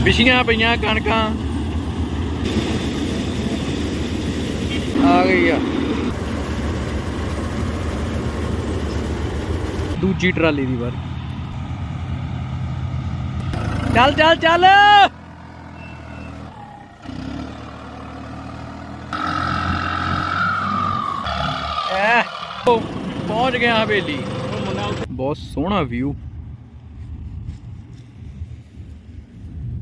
पिछियां पईयां कणकां आ गई आ दूजी ट्राली दी बारी। चल चल चल पहुंच गया हवेली। बहुत सोहना व्यू।